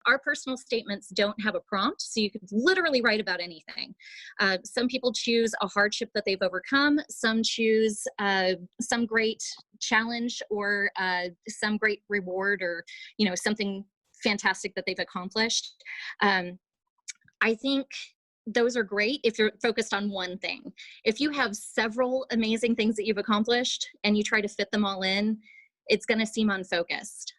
Our personal statements don't have a prompt, so you could literally write about anything. Some people choose a hardship that they've overcome. Some choose some great challenge or some great reward, or something fantastic that they've accomplished. I think those are great if you're focused on one thing. If you have several amazing things that you've accomplished and you try to fit them all in, it's going to seem unfocused.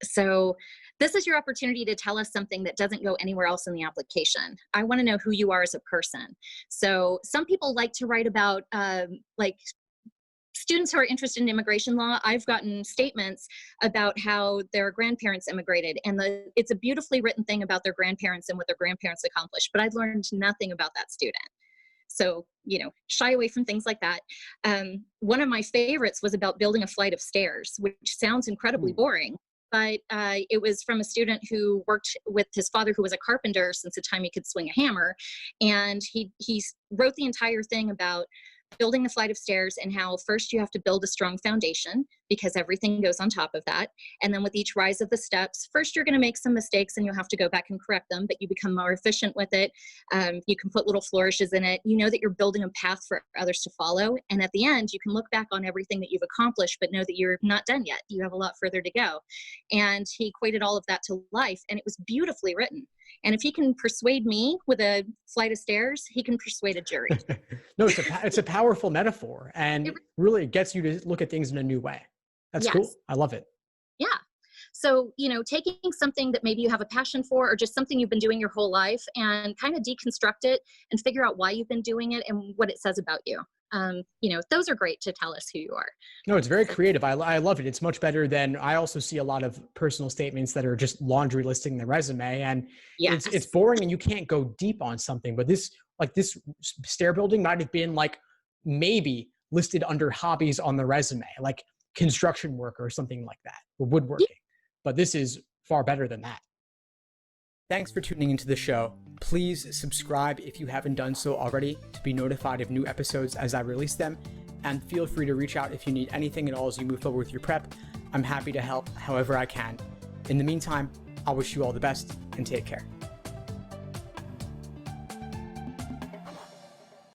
So this is your opportunity to tell us something that doesn't go anywhere else in the application. I want to know who you are as a person. So some people like to write about like students who are interested in immigration law. I've gotten statements about how their grandparents immigrated, and it's a beautifully written thing about their grandparents and what their grandparents accomplished, but I've learned nothing about that student. So, shy away from things like that. One of my favorites was about building a flight of stairs, which sounds incredibly boring, but it was from a student who worked with his father, who was a carpenter since the time he could swing a hammer. And he wrote the entire thing about building the flight of stairs and how first you have to build a strong foundation because everything goes on top of that. And then with each rise of the steps, first you're going to make some mistakes and you'll have to go back and correct them, but you become more efficient with it. You can put little flourishes in it. You know that you're building a path for others to follow. And at the end, you can look back on everything that you've accomplished, but know that you're not done yet. You have a lot further to go. And he equated all of that to life, and it was beautifully written. And if he can persuade me with a flight of stairs, he can persuade a jury. No, it's a powerful metaphor, and it really gets you to look at things in a new way. That's cool. I love it. Yeah. So, taking something that maybe you have a passion for, or just something you've been doing your whole life, and kind of deconstruct it and figure out why you've been doing it and what it says about you. Those are great to tell us who you are. No, it's very creative. I love it. It's much better than, I also see a lot of personal statements that are just laundry listing the resume, and it's boring and you can't go deep on something. But this stair building might have been maybe listed under hobbies on the resume, like construction work or something like that, or woodworking. But this is far better than that. Thanks for tuning into the show. Please subscribe if you haven't done so already to be notified of new episodes as I release them. And feel free to reach out if you need anything at all as you move forward with your prep. I'm happy to help however I can. In the meantime, I'll wish you all the best and take care.